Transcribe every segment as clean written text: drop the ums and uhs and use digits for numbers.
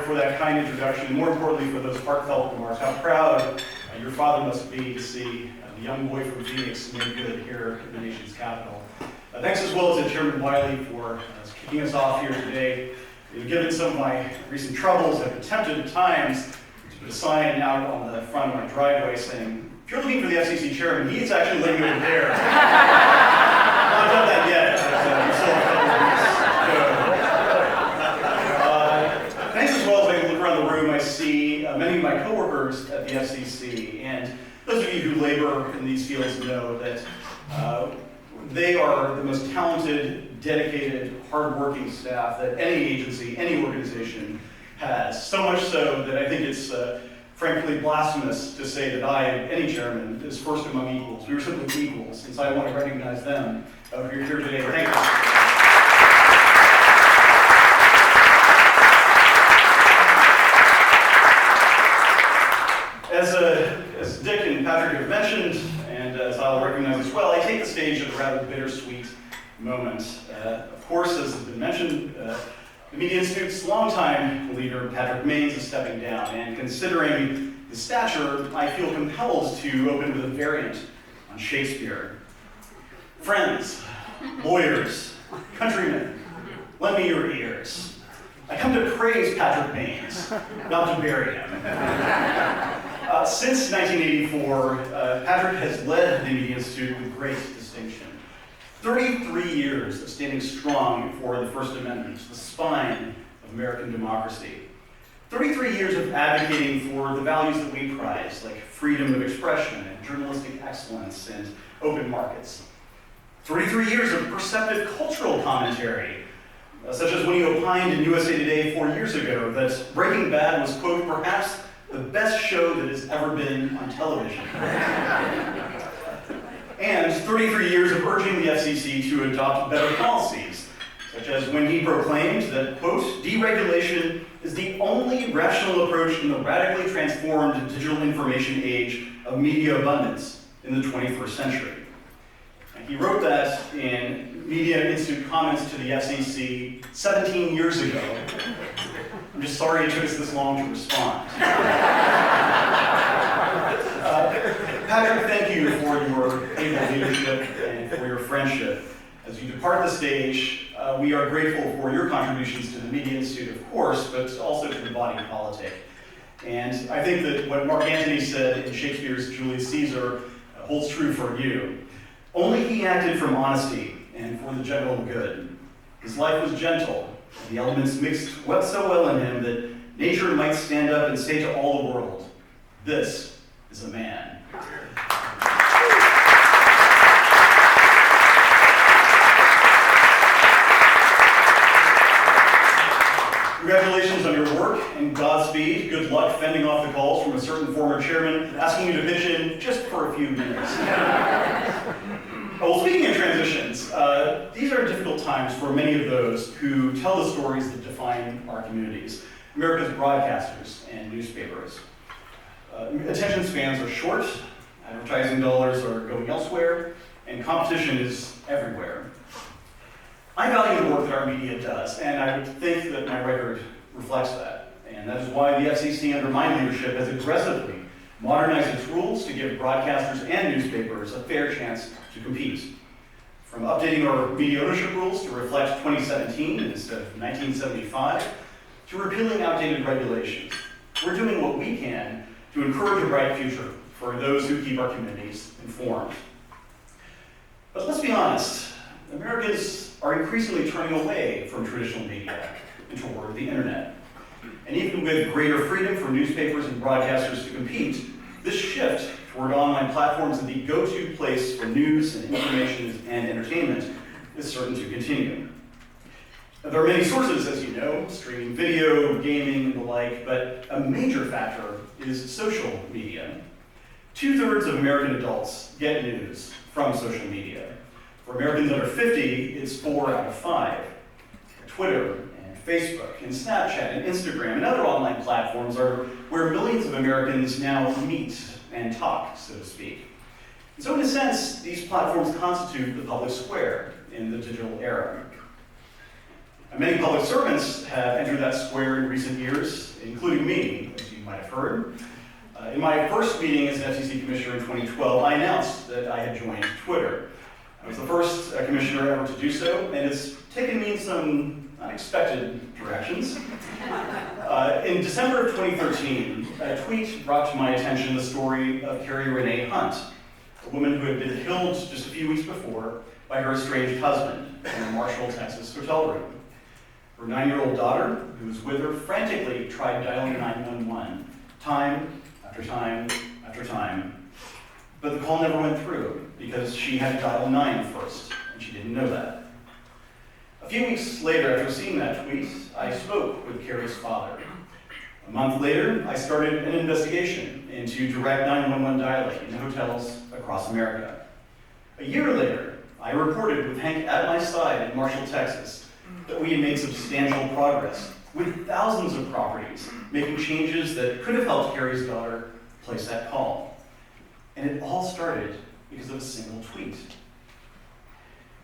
for that kind introduction, and more importantly for those heartfelt remarks. How proud your father must be to see the young boy from Phoenix made good here in the nation's capital. Thanks as well to Chairman Wiley for kicking us off here today. Given some of my recent troubles, I've attempted at times to put a sign out on the front of my driveway saying, if you're looking for the FCC chairman, he's actually living over there. I've not done that yet, but we still have a couple of weeks to go. Thanks as well as I look around the room, I see many of my coworkers at the FCC, and those of you who labor in these fields know that they are the most talented, dedicated, hardworking staff that any agency, any organization has. So much so that I think it's frankly blasphemous to say that I, any chairman, is first among equals. We are simply equals, and so I want to recognize them who are here today. Thank you. As Dick and Patrick have mentioned, and as I'll recognize as well, I take the stage at a rather bittersweet moment. Of course, as has been mentioned, the Media Institute's longtime leader, Patrick Maines, is stepping down, and considering his stature, I feel compelled to open with a variant on Shakespeare. Friends, lawyers, countrymen, lend me your ears. I come to praise Patrick Maines, not to bury him. Since 1984, Patrick has led the Media Institute with great distinction. 33 years of standing strong for the First Amendment, the spine of American democracy. 33 years of advocating for the values that we prize, like freedom of expression and journalistic excellence and open markets. 33 years of perceptive cultural commentary, such as when he opined in USA Today 4 years ago that Breaking Bad was, quote, perhaps the best show that has ever been on television. And 33 years of urging the FCC to adopt better policies, such as when he proclaimed that, quote, deregulation is the only rational approach in the radically transformed digital information age of media abundance in the 21st century. And he wrote that in Media Institute comments to the FCC 17 years ago. I'm just sorry it took us this long to respond. Patrick, thank you for your able leadership and for your friendship. As you depart the stage, we are grateful for your contributions to the Media Institute, of course, but also to the body politic. And I think that what Mark Antony said in Shakespeare's Julius Caesar holds true for you. Only he acted from honesty and for the general good. His life was gentle, and the elements mixed so well in him that nature might stand up and say to all the world, this is a man. Congratulations on your work and Godspeed. Good luck fending off the calls from a certain former chairman asking you to pitch in just for a few minutes. Well, speaking of transitions, these are difficult times for many of those who tell the stories that define our communities, America's broadcasters and newspapers. Attention spans are short, advertising dollars are going elsewhere, and competition is everywhere. I value the work that our media does, and I would think that my record reflects that. And that is why the FCC, under my leadership, has aggressively modernized its rules to give broadcasters and newspapers a fair chance to compete. From updating our media ownership rules to reflect 2017 instead of 1975, to repealing outdated regulations. We're doing what we can to encourage a bright future for those who keep our communities informed. But let's be honest, Americans are increasingly turning away from traditional media and toward the internet. And even with greater freedom for newspapers and broadcasters to compete, this shift toward online platforms and the go-to place for news and information and entertainment is certain to continue. Now, there are many sources, as you know, streaming video, gaming, and the like, but a major factor is social media. 2/3 of American adults get news from social media. For Americans under 50, it's 4 out of 5. Twitter and Facebook and Snapchat and Instagram and other online platforms are where millions of Americans now meet and talk, so to speak. And so in a sense, these platforms constitute the public square in the digital era. Many public servants have entered that square in recent years, including me, as you might have heard. In my first meeting as an FCC commissioner in 2012, I announced that I had joined Twitter. I was the first commissioner ever to do so, and it's taken me in some unexpected directions. In December of 2013, a tweet brought to my attention the story of Carrie Renee Hunt, a woman who had been killed just a few weeks before by her estranged husband in a Marshall, Texas hotel room. Her 9-year-old daughter, who was with her, frantically tried dialing 911 time after time after time, but the call never went through because she had to dial 9 first, and she didn't know that. A few weeks later, after seeing that tweet, I spoke with Carrie's father. A month later, I started an investigation into direct 911 dialing in hotels across America. A year later, I reported with Hank at my side in Marshall, Texas, that we had made substantial progress with thousands of properties, making changes that could have helped Carrie's daughter place that call. And it all started because of a single tweet.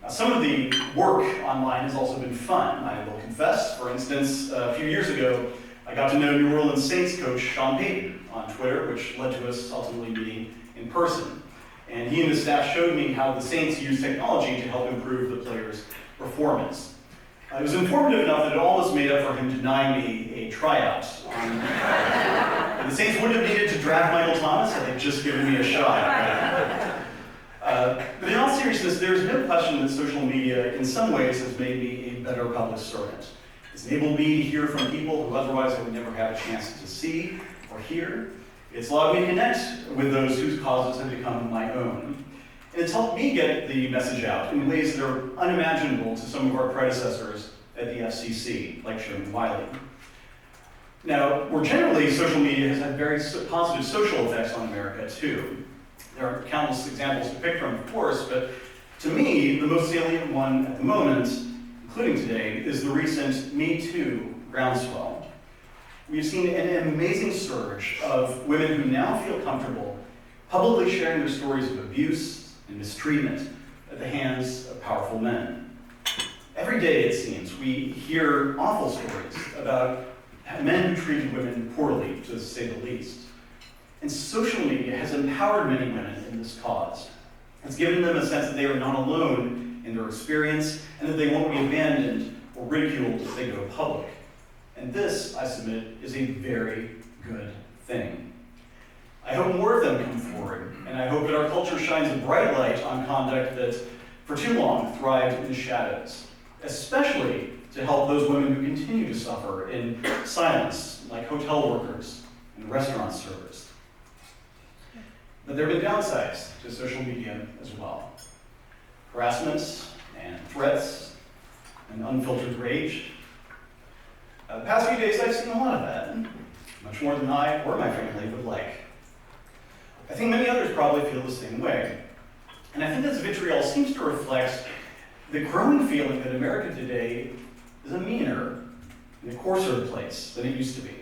Now, some of the work online has also been fun, I will confess. For instance, a few years ago, I got to know New Orleans Saints coach Sean Payton on Twitter, which led to us ultimately meeting in person. And he and his staff showed me how the Saints use technology to help improve the players' performance. It was informative enough that it almost made up for him denying me a tryout. The Saints wouldn't have needed to draft Michael Thomas had they just given me a shot. But in all seriousness, there's no question that social media in some ways has made me a better public servant. It's enabled me to hear from people who otherwise I would never have a chance to see or hear. It's allowed me to connect with those whose causes have become my own. And it's helped me get the message out in ways that are unimaginable to some of our predecessors at the FCC, like Chairman Wiley. Now, more generally, social media has had very positive social effects on America, too. There are countless examples to pick from, of course, but to me, the most salient one at the moment, including today, is the recent Me Too groundswell. We've seen an amazing surge of women who now feel comfortable publicly sharing their stories of abuse and mistreatment at the hands of powerful men. Every day, it seems, we hear awful stories about men who treated women poorly, to say the least. And social media has empowered many women in this cause. It's given them a sense that they are not alone in their experience and that they won't be abandoned or ridiculed as they go public. And this, I submit, is a very good thing. I hope more of them come forward, and I hope that our culture shines a bright light on conduct that, for too long, thrived in the shadows, especially to help those women who continue to suffer in silence, like hotel workers and restaurant servers. But there have been downsides to social media as well. Harassment and threats and unfiltered rage. The past few days, I've seen a lot of that, much more than I or my family would like. I think many others probably feel the same way. And I think this vitriol seems to reflect the growing feeling that America today is a meaner and a coarser place than it used to be,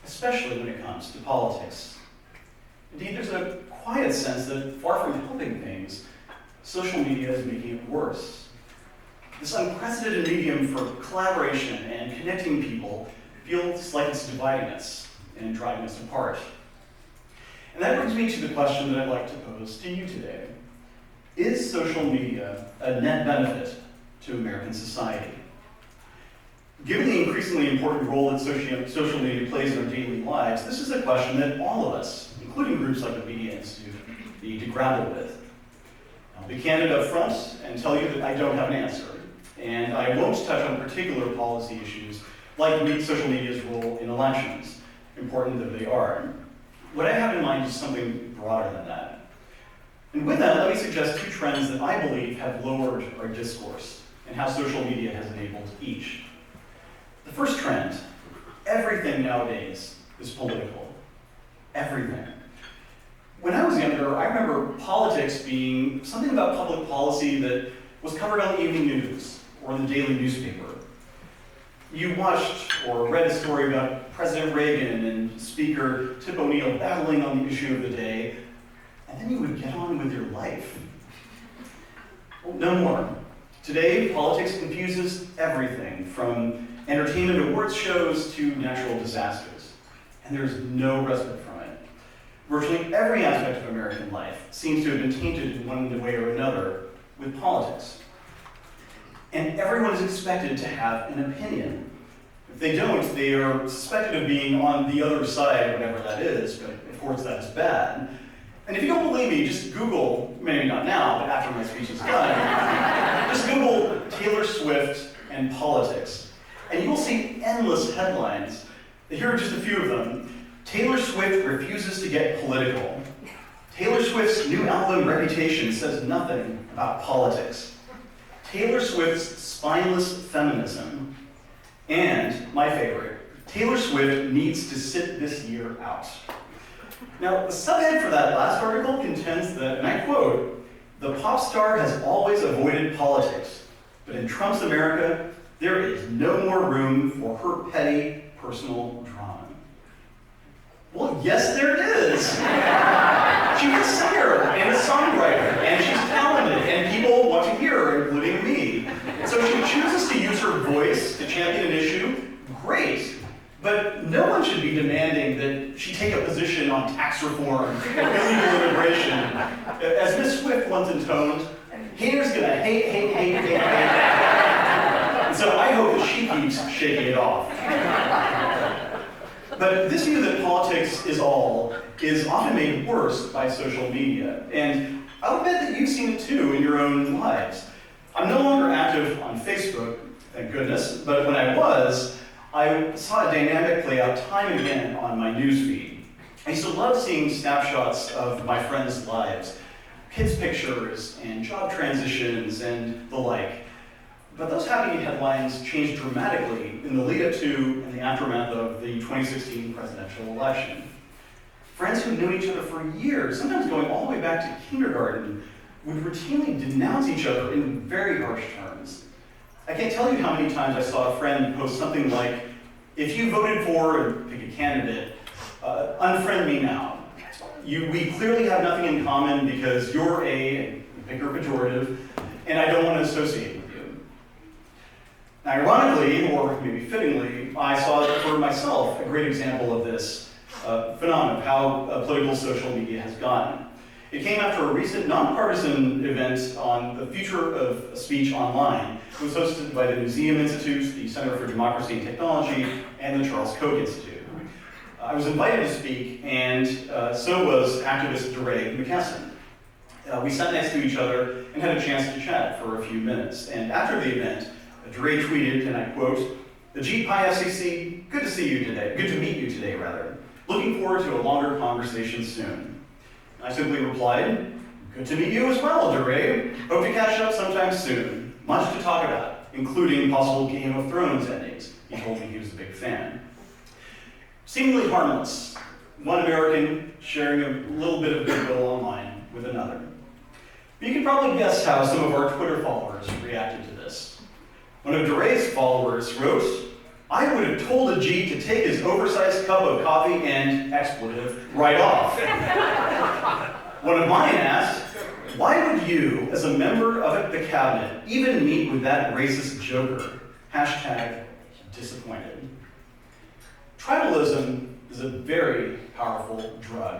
especially when it comes to politics. Indeed, there's a quiet sense that far from helping things, social media is making it worse. This unprecedented medium for collaboration and connecting people feels like it's dividing us and driving us apart. And that brings me to the question that I'd like to pose to you today. Is social media a net benefit to American society? Given the increasingly important role that social media plays in our daily lives, this is a question that all of us, including groups like the Media Institute, need to grapple with. I'll be candid up front and tell you that I don't have an answer, and I won't touch on particular policy issues like social media's role in elections, important though they are. What I have in mind is something broader than that. And with that, let me suggest 2 trends that I believe have lowered our discourse and how social media has enabled each. The first trend, everything nowadays is political. Everything. When I was younger, I remember politics being something about public policy that was covered on the evening news or the daily newspaper. You watched or read a story about President Reagan and Speaker Tip O'Neill battling on the issue of the day, and then you would get on with your life. Well, no more. Today, politics confuses everything from entertainment awards shows to natural disasters, and there's no respite from it. Virtually every aspect of American life seems to have been tainted in one way or another with politics. And everyone is expected to have an opinion. If they don't, they are suspected of being on the other side, whatever that is, but of course that's bad. And if you don't believe me, just Google, maybe not now, but after my speech is done, just Google Taylor Swift and politics. And you will see endless headlines. Here are just a few of them. Taylor Swift refuses to get political. Taylor Swift's new album Reputation says nothing about politics. Taylor Swift's spineless feminism. And, my favorite, Taylor Swift needs to sit this year out. Now, the subhead for that last article contends that, and I quote, "The pop star has always avoided politics, but in Trump's America, there is no more room for her petty personal drama." Well, yes, there is. She's a singer and a songwriter, and she's talented, and people want to hear her, including me. So if she chooses to use her voice to champion an issue, great. But no one should be demanding that she take a position on tax reform or illegal immigration. As Ms. Swift once intoned, haters gonna hate. And so I hope that she keeps shaking it off. But this view that politics is all is often made worse by social media. And I'll bet that you've seen it too in your own lives. I'm no longer active on Facebook, thank goodness, but when I was, I saw a dynamic play out time and again on my newsfeed. I used to love seeing snapshots of my friends' lives, kids' pictures and job transitions and the like. But those happy headlines changed dramatically in the lead up to and the aftermath of the 2016 presidential election. Friends who'd known each other for years, sometimes going all the way back to kindergarten, would routinely denounce each other in very harsh terms. I can't tell you how many times I saw a friend post something like, "If you voted for," and pick a candidate, "unfriend me now. We clearly have nothing in common because you're a," pick your pejorative, "and I don't want to associate with you." Ironically, or maybe fittingly, I saw for myself a great example of this phenomenon of how political social media has gotten. It came after a recent nonpartisan event on the future of speech online. It was hosted by the Museum Institute, the Center for Democracy and Technology, and the Charles Koch Institute. I was invited to speak, and so was activist DeRay McKesson. We sat next to each other and had a chance to chat for a few minutes. And after the event, DeRay tweeted, and I quote, "Ajit Pai FCC, good to see you today. Good to meet you today, rather. Looking forward to a longer conversation soon." I simply replied, "Good to meet you as well, DeRay. Hope to catch up sometime soon. Much to talk about, including possible Game of Thrones endings." He told me he was a big fan. Seemingly harmless, one American sharing a little bit of goodwill online with another. But you can probably guess how some of our Twitter followers reacted to this. One of DeRay's followers wrote, "I would have told Ajit to take his oversized cup of coffee and, expletive, right off." One of mine asked, "Why would you, as a member of the cabinet, even meet with that racist joker? Hashtag disappointed." Tribalism is a very powerful drug,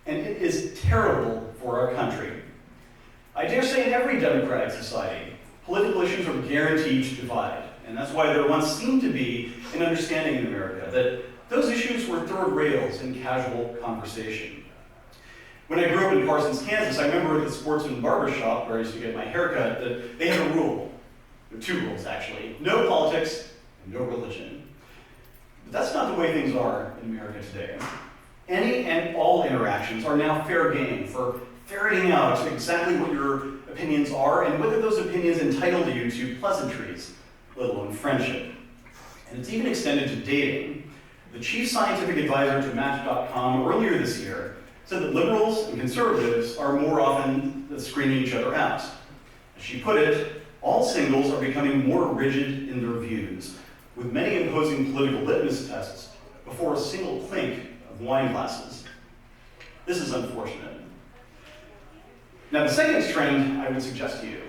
and it is terrible for our country. I dare say in every democratic society, political issues are guaranteed to divide, and that's why there once seemed to be an understanding in America that those issues were third rails in casual conversation. When I grew up in Parsons, Kansas, I remember at the Sportsman Barber Shop where I used to get my haircut that they had a rule. There were two rules, actually. No politics and no religion. But that's not the way things are in America today. Any and all interactions are now fair game for ferreting out exactly what your opinions are and whether those opinions entitle you to pleasantries, let alone friendship. And it's even extended to dating. The chief scientific advisor to Match.com earlier this year said that liberals and conservatives are more often screening each other out. As she put it, all singles are becoming more rigid in their views, with many imposing political litmus tests before a single clink of wine glasses. This is unfortunate. Now, the second trend I would suggest to you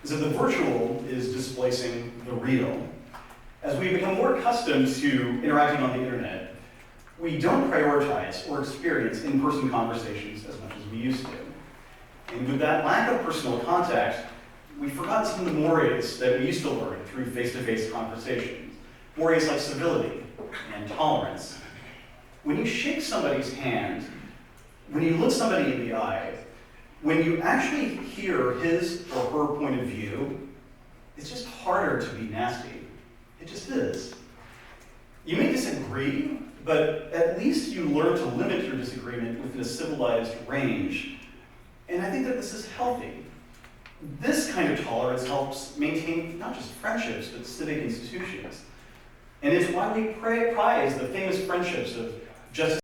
is is that the virtual is displacing the real. As we become more accustomed to interacting on the internet, we don't prioritize or experience in-person conversations as much as we used to. And with that lack of personal contact, we've forgotten some of the mores that we used to learn through face-to-face conversations. Mores like civility and tolerance. When you shake somebody's hand, when you look somebody in the eye, when you actually hear his or her point of view, it's just harder to be nasty. It just is. You may disagree, but at least you learn to limit your disagreement within a civilized range. And I think that this is healthy. This kind of tolerance helps maintain not just friendships, but civic institutions. And it's why we prize the famous friendships of Justice